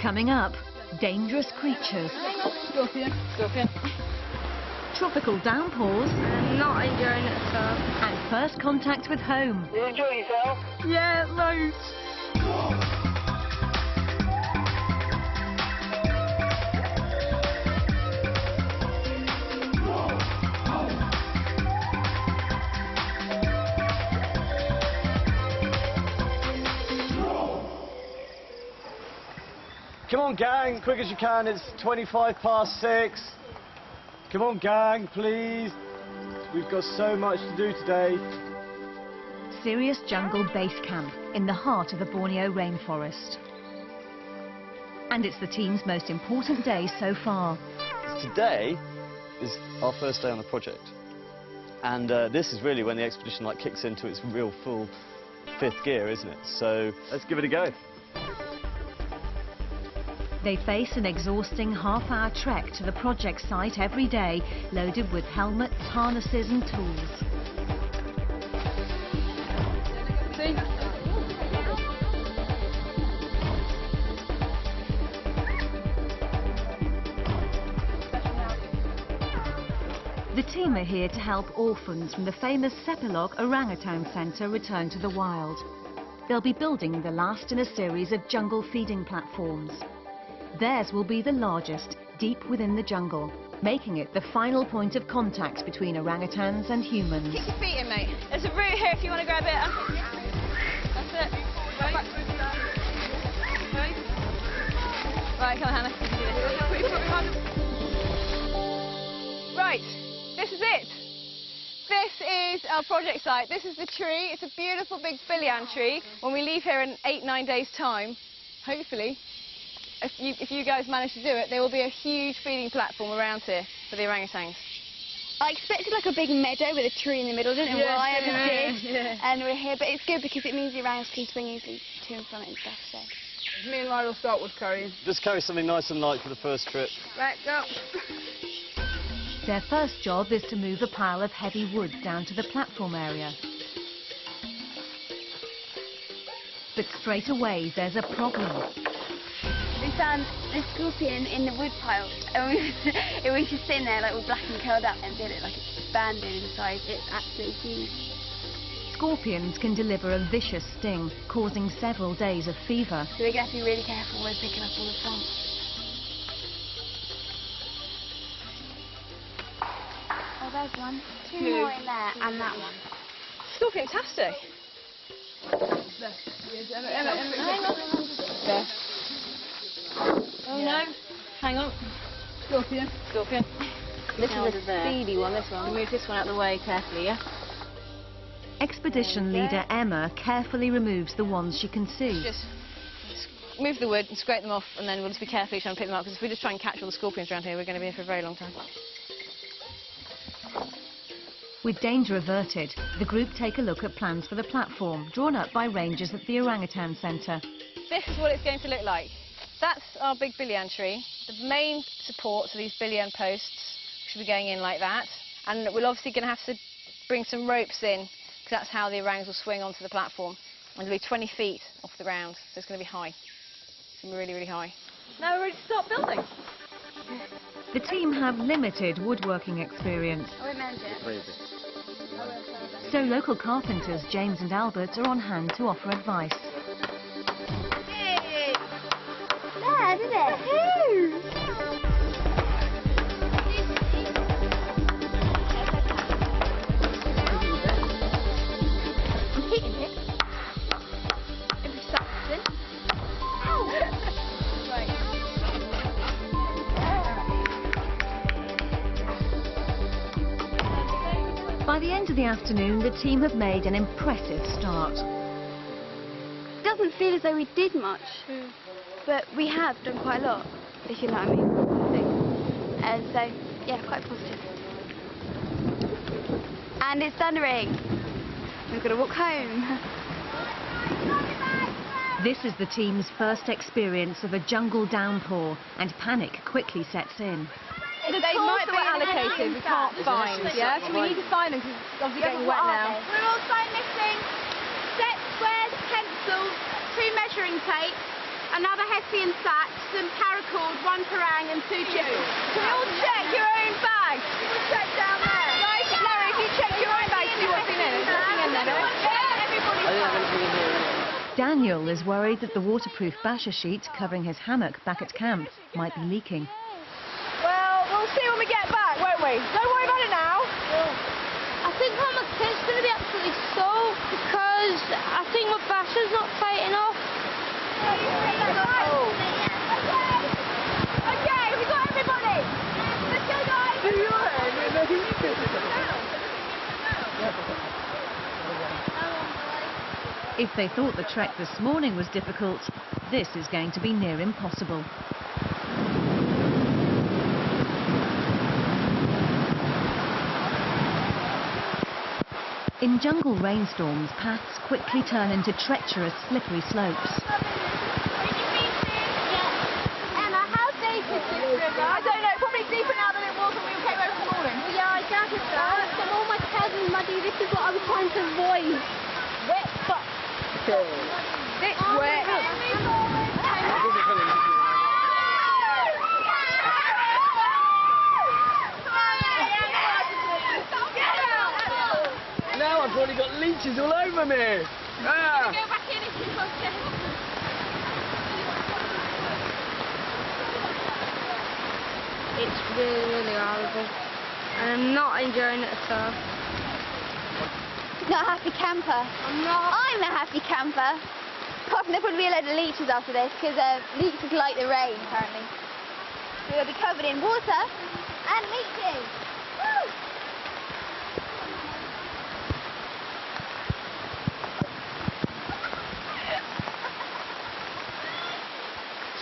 Coming up, dangerous creatures. Scorpion. Scorpion. Tropical downpours. Not enjoying it, sir. And first contact with home. You enjoying yourself? Yeah, loads. Come on, gang, quick as you can. It's 6:25. Come on, gang, please. We've got so much to do today. Sirius Jungle Base Camp in the heart of the Borneo rainforest. And it's the team's most important day so far. Today is our first day on the project. And this is really when the expedition kicks into its real full fifth gear, isn't it? So let's give it a go. They face an exhausting half-hour trek to the project site every day, loaded with helmets, harnesses and tools. The team are here to help orphans from the famous Sepilok Orangutan Centre return to the wild. They'll be building the last in a series of jungle feeding platforms. Theirs will be the largest, deep within the jungle, making it the final point of contact between orangutans and humans. Keep your feet in, mate. There's a route here if you want to grab it. That's it. Right, come on, Hannah. You can do this. Right, this is it. This is our project site. This is the tree. It's a beautiful big billion tree. When we leave here in 8-9 days' time, hopefully, if you guys manage to do it, there will be a huge feeding platform around here for the orangutans. I expected like a big meadow with a tree in the middle. I don't know why I ever did. And we're here, but it's good because it means the orangutans can swing easily to and from it and stuff. So. Me and Lyle will start with carrying. Just carry something nice and light for the first trip. Right, go. Their first job is to move a pile of heavy wood down to the platform area. But straight away, there's a problem. We found a scorpion in the wood pile, and it was just sitting there like all black and curled up, and did it like it's expanded in size. It's absolutely huge. Scorpions can deliver a vicious sting, causing several days of fever. So we're going to have to be really careful when picking up all the plants. Oh, there's one. Two more in there, and that one. Scorpion-tastic. There. Oh no, hang on. Scorpion. Scorpion. This is a speedy one, this one. Move this one out of the way carefully, yeah? Expedition leader Emma carefully removes the ones she can see. Just move the wood and scrape them off, and then we'll just be carefully trying to pick them up, because if we just try and catch all the scorpions around here, we're going to be here for a very long time. With danger averted, the group take a look at plans for the platform, drawn up by rangers at the Orangutan Centre. This is what it's going to look like. That's our big billion tree. The main support to these billion posts should be going in like that. And we're obviously going to have to bring some ropes in, because that's how the orangs will swing onto the platform. And it'll be 20 feet off the ground, so it's going to be high. It's going to be really, really high. Now we're ready to start building. The team have limited woodworking experience. I won't manage it. So local carpenters James and Albert are on hand to offer advice. There, did it? I'm hitting it. Every something. Right. By the end of the afternoon, the team have made an impressive start. It doesn't feel as though we did much, but we have done quite a lot, if you know what I mean. And so, yeah, quite positive. And it's thundering. We've got to walk home. This is the team's first experience of a jungle downpour, and panic quickly sets in. They might be allocated, we can't find, yeah? So we need to find them, because it's obviously getting wet now. We're also missing set squares, pencils, 2 measuring tapes, another Hessian sack, some paracord, 1 parang and 2 chippers. Can we all check your own bags? Check down there. Guys, Larry, if you check your own bags, see what's in there. There's nothing in there, no? I didn't have anything in here. Daniel is worried that the waterproof basher sheet covering his hammock back at camp might be leaking. Well, we'll see when we get back, won't we? Don't worry about it now. I think my tent's going to be absolutely soaked because I think my basher's not tight enough. Okay, we got everybody. Let's go, guys. If they thought the trek this morning was difficult, this is going to be near impossible. In jungle rainstorms, paths quickly turn into treacherous, slippery slopes. Emma, how deep is this river? I don't know, probably deeper now than it was when we came over this morning. Yeah, I gathered that. And all my tails are muddy. This is what I was trying to avoid. Wet fuck. It's wet. Now I've already got leeches all over me. Ah. Go back in if you want to. It's really, really horrible. And I'm not enjoying it at all. Not a happy camper. I'm not. I'm a happy camper. Apart from there probably be a load of leeches after this, because leeches like the rain, apparently. So we'll be covered in water and leeches. Woo!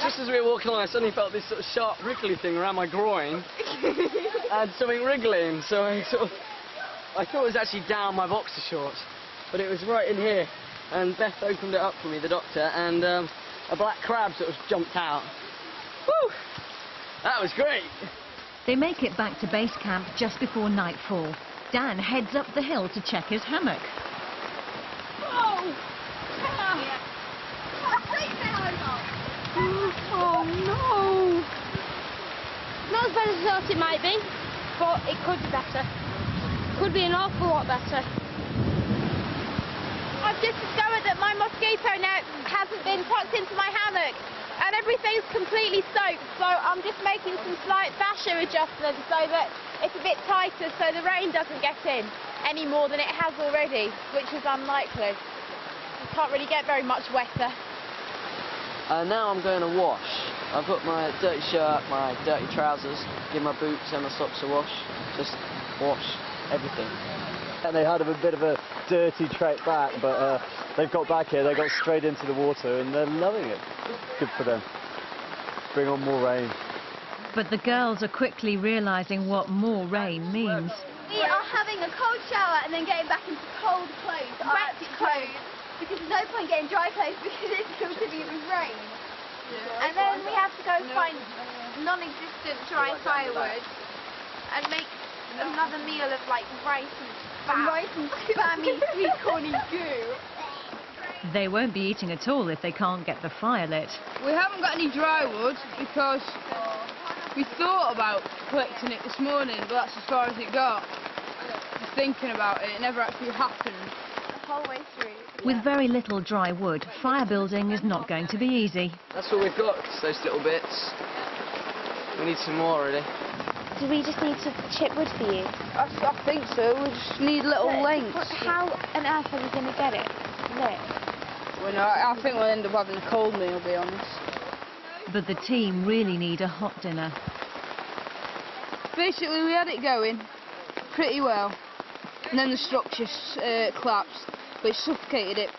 Just as we were walking along, I suddenly felt this sort of sharp wriggly thing around my groin. And something wriggling, so I thought it was actually down my boxer shorts, but it was right in here. And Beth opened it up for me, the doctor, and a black crab sort of jumped out. Woo! That was great. They make it back to base camp just before nightfall. Dan heads up the hill to check his hammock. Oh no! Not as bad as I thought it might be, but it could be better. Could be an awful lot better. I've just discovered that my mosquito net hasn't been tucked into my hammock and everything's completely soaked, so I'm just making some slight basher adjustments so that it's a bit tighter so the rain doesn't get in any more than it has already, which is unlikely. You can't really get very much wetter. Now I'm going to wash. I've got my dirty shirt, my dirty trousers, give my boots and my socks a wash. Just wash everything. And they had a bit of a dirty trek back, but they've got back here, they got straight into the water and they're loving it. Good for them. Bring on more rain. But the girls are quickly realising what more rain means. We are having a cold shower and then getting back into cold clothes, wet clothes, because there's no point getting dry clothes because it's still to be with rain. And then we have to go find non-existent dry firewood and make another meal of like rice and spammy sweet corny goo. They won't be eating at all if they can't get the fire lit. We haven't got any dry wood because we thought about collecting it this morning, but that's as far as it got. Just thinking about it, it never actually happened. The whole way through. With very little dry wood, fire building is not going to be easy. That's what we've got, those little bits. We need some more, really. Do we just need to chip wood for you? I think so, we just need little lengths. How on earth are we going to get it lit? Well, no, I think we'll end up having a cold meal, to be honest. But the team really need a hot dinner. Basically, we had it going pretty well, and then the structure collapsed, but it suffocated it.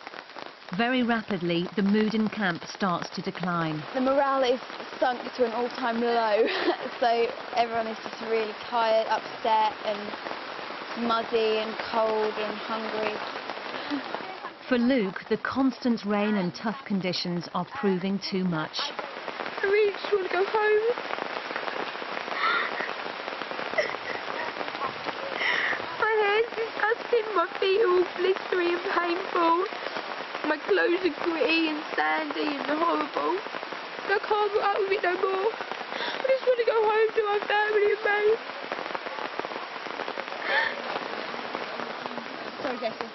Very rapidly, the mood in camp starts to decline. The morale is sunk to an all-time low, so everyone is just really tired, upset and muddy and cold and hungry. For Luke, the constant rain and tough conditions are proving too much. I really just want to go home. My hair's disgusting, my feet are all blistery and painful. My clothes are gritty and sandy and horrible. I can't go out with it no more. I just want to go home to my family and mate. Sorry, Jessie.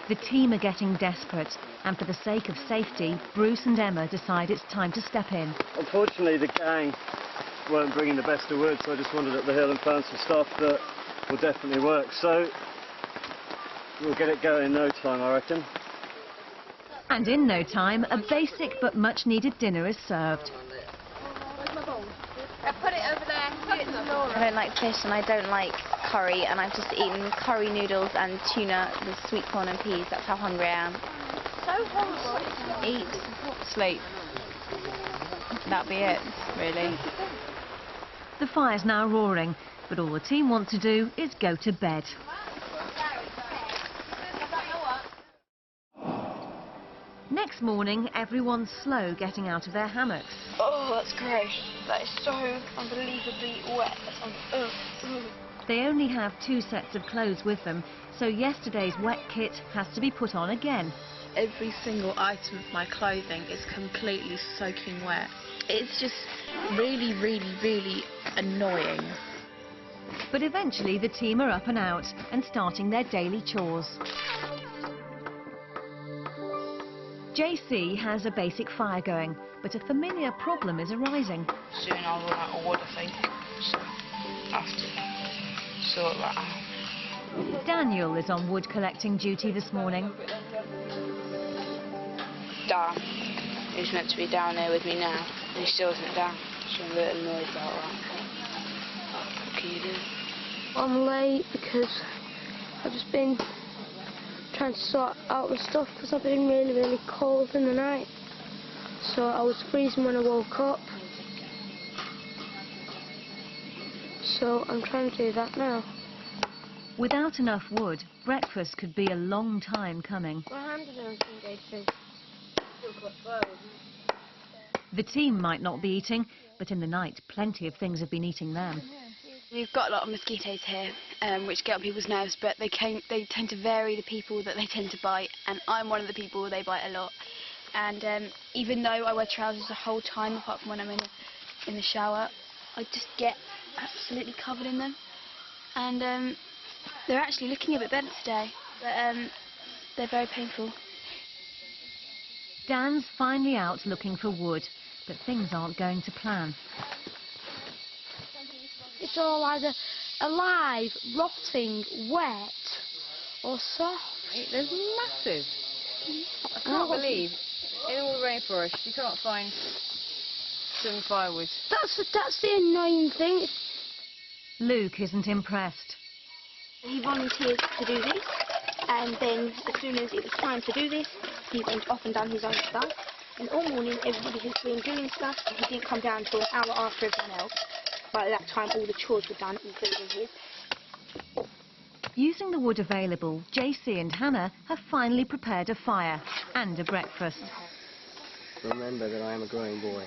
The team are getting desperate, and for the sake of safety, Bruce and Emma decide it's time to step in. Unfortunately, the gang weren't bringing the best of wood, so I just wandered up the hill and found some stuff that will definitely work. So we'll get it going in no time, I reckon. And in no time, a basic but much-needed dinner is served. I put it over there. I don't like fish and I don't like curry, and I've just eaten curry noodles and tuna with sweet corn and peas. That's how hungry I am. So horrible. Eat, sleep. That'll be it, really. The fire's now roaring, but all the team want to do is go to bed. Next morning, everyone's slow getting out of their hammocks. Oh, that's gross. That is so unbelievably wet. They only have 2 sets of clothes with them, so yesterday's wet kit has to be put on again. Every single item of my clothing is completely soaking wet. It's just really, really, really annoying. But eventually the team are up and out and starting their daily chores. JC has a basic fire going, but a familiar problem is arising. Soon I'll run out of wood, I think. So I have to sort that out. Daniel is on wood collecting duty this morning. Dan is meant to be down there with me now, and he still isn't down, so I'm a little annoyed about that. What can you do? I'm late because I've just been trying to sort out my stuff because I've been really, really cold in the night. So I was freezing when I woke up. So I'm trying to do that now. Without enough wood, breakfast could be a long time coming. My hand is everything, JC. The team might not be eating, but in the night, plenty of things have been eating them. We've got a lot of mosquitoes here, which get on people's nerves, but they tend to vary the people that they tend to bite, and I'm one of the people they bite a lot. And even though I wear trousers the whole time, apart from when I'm in the shower, I just get absolutely covered in them. And they're actually looking a bit better today, but they're very painful. Dan's finally out looking for wood, but things aren't going to plan. It's all either alive, rotting, wet, or soft. There's massive. I can't believe in all the rainforest you can't find some firewood. That's the annoying thing. Luke isn't impressed. He volunteered to do this, and then as soon as it was time to do this, he went off and done his own stuff. And all morning everybody has been doing stuff, and he didn't come down until an hour after everyone else. By that time all the chores were done, including his. Using the wood available, JC and Hannah have finally prepared a fire and a breakfast. Remember that I am a growing boy.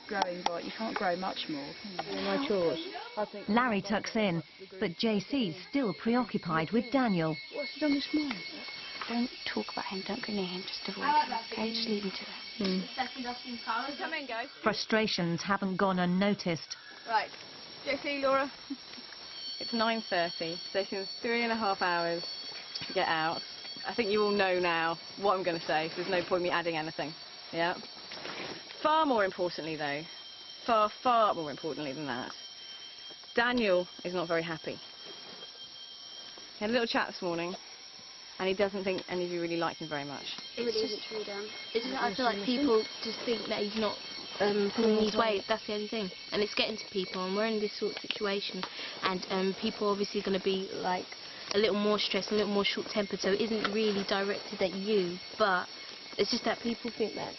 Growing boy, you can't grow much more, can you? My chores. Larry tucks in, but JC's still preoccupied with Daniel. What's he done this morning? Don't talk about him, don't go near him, just avoid him, okay? Just leave him to it. Come in, guys. Frustrations haven't gone unnoticed. Right, JC, Laura. It's 9:30, so it's in 3.5 hours to get out. I think you all know now what I'm going to say, so there's no point me adding anything. Yeah. Far more importantly, though, far more importantly than that, Daniel is not very happy. He had a little chat this morning, and he doesn't think any of you really like him very much. It really isn't true, Dan. I feel like people just think that he's not pulling his weight. That's the only thing, and it's getting to people. And we're in this sort of situation, and people are obviously going to be like a little more stressed, a little more short-tempered. So it isn't really directed at you, but it's just that people think that,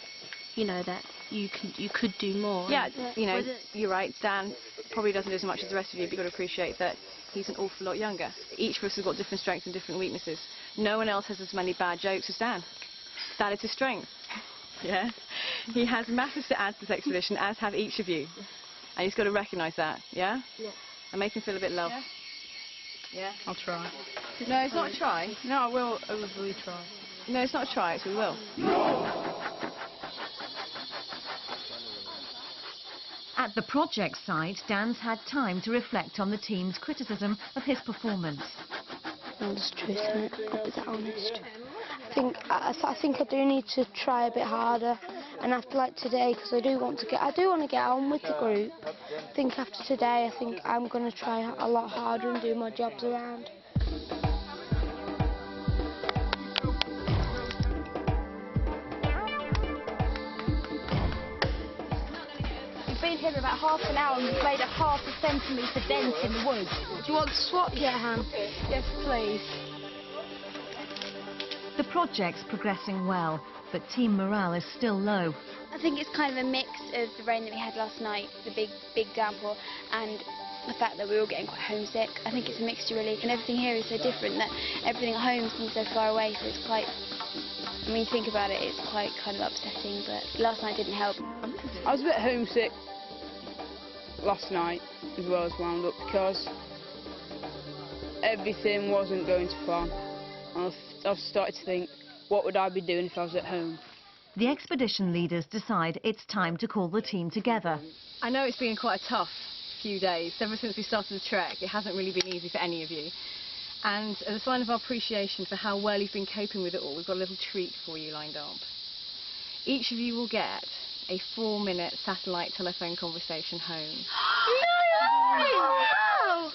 you know, that you could do more. Yeah, you know, you're right. Dan probably doesn't do as much as the rest of you, but you've got to appreciate that he's an awful lot younger. Each of us has got different strengths and different weaknesses. No one else has as many bad jokes as Dan. That is his strength. Yeah, he has massive to add to this expedition, as have each of you, and he's got to recognise that. Yeah. Yeah. And make him feel a bit loved. Yeah? I'll try. No, it's not a try. No, I will really try. No, it's not a try, it's we will. At the project site, Dan's had time to reflect on the team's criticism of his performance. Honest truth, isn't it? Is that honest? I think I do need to try a bit harder, and after like today, because I do want to get on with the group. I think after today, I think I'm going to try a lot harder and do my jobs around. We've been here for about half an hour and we've made a ½ centimetre dent in the woods. Do you want to swap your hand? Yes, please. The project's progressing well, but team morale is still low. I think it's kind of a mix of the rain that we had last night, the big downpour, and the fact that we're all getting quite homesick. I think it's a mixture really, and everything here is so different that everything at home seems so far away, so it's quite, when you think about it, it's quite kind of upsetting, but last night didn't help. I was a bit homesick last night as well as wound up because everything wasn't going to plan. I've started to think, what would I be doing if I was at home? The expedition leaders decide it's time to call the team together. I know it's been quite a tough few days. Ever since we started the trek, it hasn't really been easy for any of you. And as a sign of our appreciation for how well you've been coping with it all, we've got a little treat for you lined up. Each of you will get a 4-minute satellite telephone conversation home. No!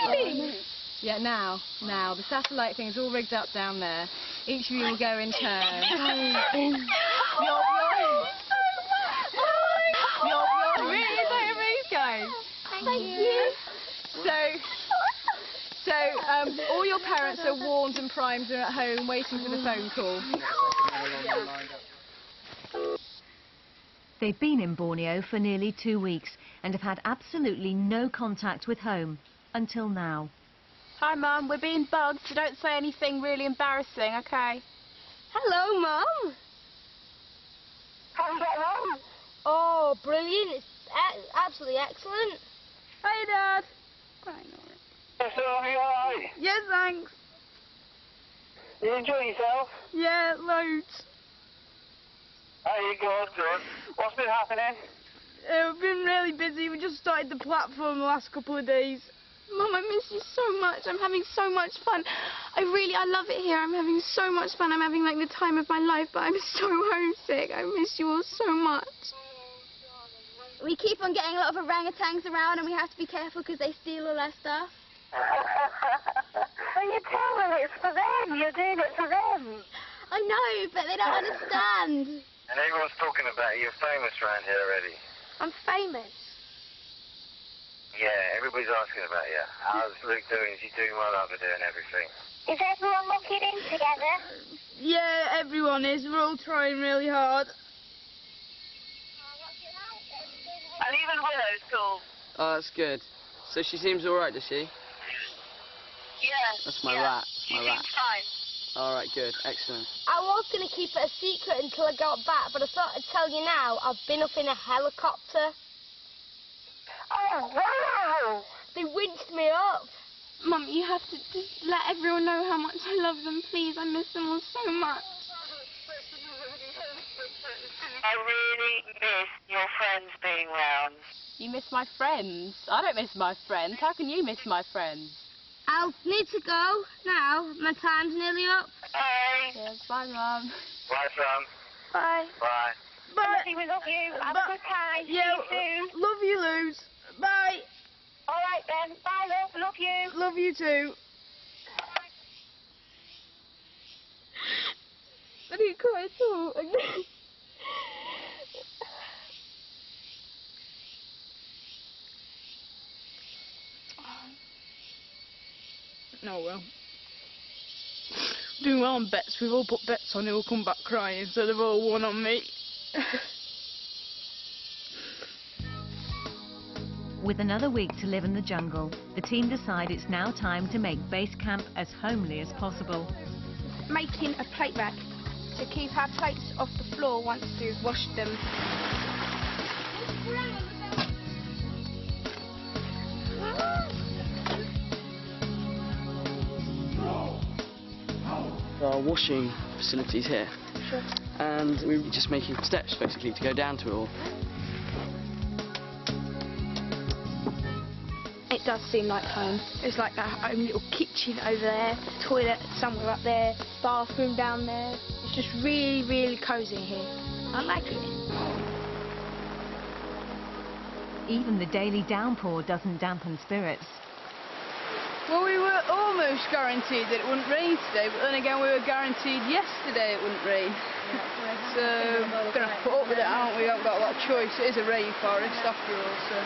Really? Yeah, now, the satellite thing's all rigged up down there. Each of you will go in turn. You're really so amazed, guys. Thank you. So, all your parents are warmed and primed and at home waiting for the phone call. They've been in Borneo for nearly 2 weeks and have had absolutely no contact with home until now. Hi, Mum. We're being bugged, so don't say anything really embarrassing, OK? Hello, Mum. How you getting on? Oh, brilliant. It's absolutely excellent. Hey, Dad. So, are you alright? Yes, thanks. You enjoying yourself? Yeah, loads. Hey, good. What's been happening? We've been really busy. We just started the platform the last couple of days. Mum, I miss you so much. I'm having so much fun. I love it here. I'm having so much fun. I'm having like the time of my life, but I'm so homesick. I miss you all so much. We keep on getting a lot of orangutans around and we have to be careful because they steal all our stuff. Well, you tell them it's for them. You're doing it for them. I know, but they don't understand. And everyone's talking about you. You're famous around here already. I'm famous. Yeah, everybody's asking about you. How's Luke doing? Is he doing well over there and everything? Is everyone looking in together? Yeah, everyone is. We're all trying really hard. And even Willow's cool. Oh, that's good. So she seems alright, does she? Yeah. That's my rat. That's my rat. Fine. Alright, good. Excellent. I was going to keep it a secret until I got back, but I thought I'd tell you now. I've been up in a helicopter. Oh, wow! They winched me up. Mum, you have to just let everyone know how much I love them, please. I miss them all so much. I really miss your friends being round. You miss my friends? I don't miss my friends. How can you miss my friends? I'll need to go now. My time's nearly up. Bye. Yes, bye, Mum. Bye, son. Bye. Bye. Bye. We love you. Have a good time. Yeah, See you soon. love you, Luz. Bye. All right then. Bye, love. Love you. Love you too. I didn't cry at all. Oh well. Doing well on bets. We've all put bets on who'll come back crying, so they've all won on me. With another week to live in the jungle, the team decide it's now time to make base camp as homely as possible. Making a plate rack to keep our plates off the floor once we've washed them. our washing facilities here. Sure. And we were just making steps basically to go down to it all. It does seem like home. It's like our own little kitchen over there, toilet somewhere up there, bathroom down there. It's just really, really cosy here. I like it. Even the daily downpour doesn't dampen spirits. Well, we were almost guaranteed that it wouldn't rain today, but then again we were guaranteed yesterday it wouldn't rain. So we're going to have to put up with it, aren't we? We haven't got a lot of choice. It is a rain forest after all, so...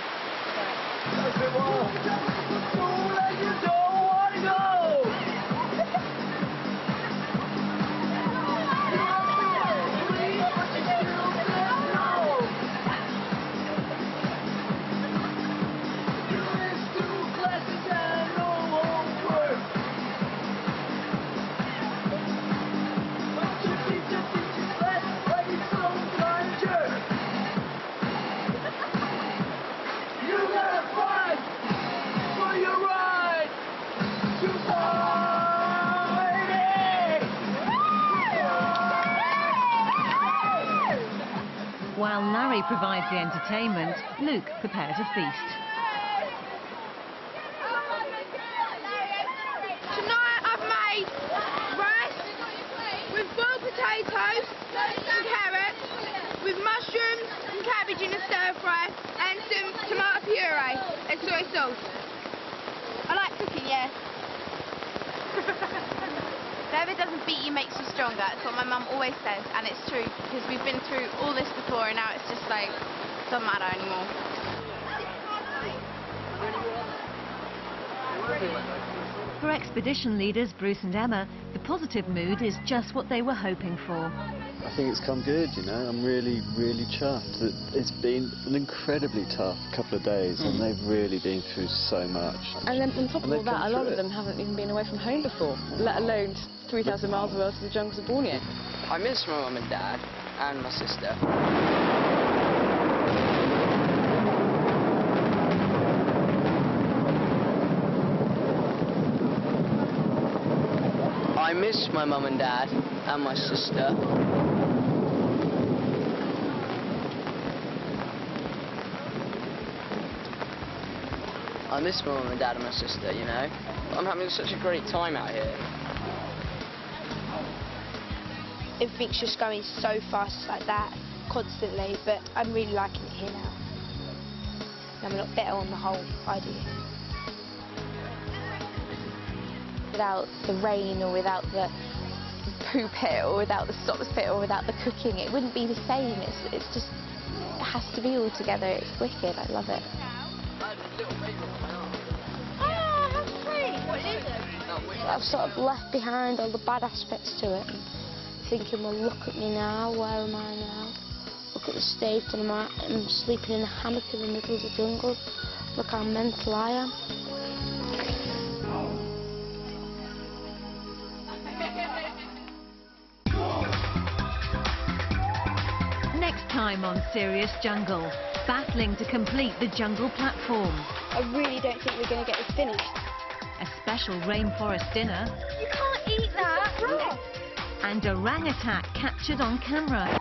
While Larry provides the entertainment, Luke prepares a feast. Tonight I've made rice with boiled potatoes and carrots, with mushrooms and cabbage in a stir fry, and some tomato puree and soy sauce. I like cooking, yeah. Whatever doesn't beat you makes you stronger. That's what my mum always says, and it's true, because we've been through all this before, and now it's just like, doesn't matter anymore. For expedition leaders Bruce and Emma, the positive mood is just what they were hoping for. I think it's come good, you know. I'm really, really chuffed. It's been an incredibly tough couple of days, and they've really been through so much. And then on top of all that, a lot of them haven't even been away from home before, let alone 3,000 miles away to the jungles of Borneo. I miss my mum and dad and my sister. I miss my mum and dad and my sister. I miss my mum and dad and my sister, you know. I'm having such a great time out here. Everything's just going so fast like that, constantly, but I'm really liking it here now. I'm a lot better on the whole idea. Without the rain, or without the poo pit, or without the stops pit, or without the cooking, it wouldn't be the same. It's just, it has to be all together. It's wicked. I love it. Oh, how sweet! What is it? I've sort of left behind all the bad aspects to it, and thinking, well, look at me now. Where am I now? Look at the state that I'm at. I'm sleeping in a hammock in the middle of the jungle. Look how mental I am. Next time on Serious Jungle, battling to complete the jungle platform. I really don't think we're going to get this finished. A special rainforest dinner. You can't eat that! And orangutan captured on camera.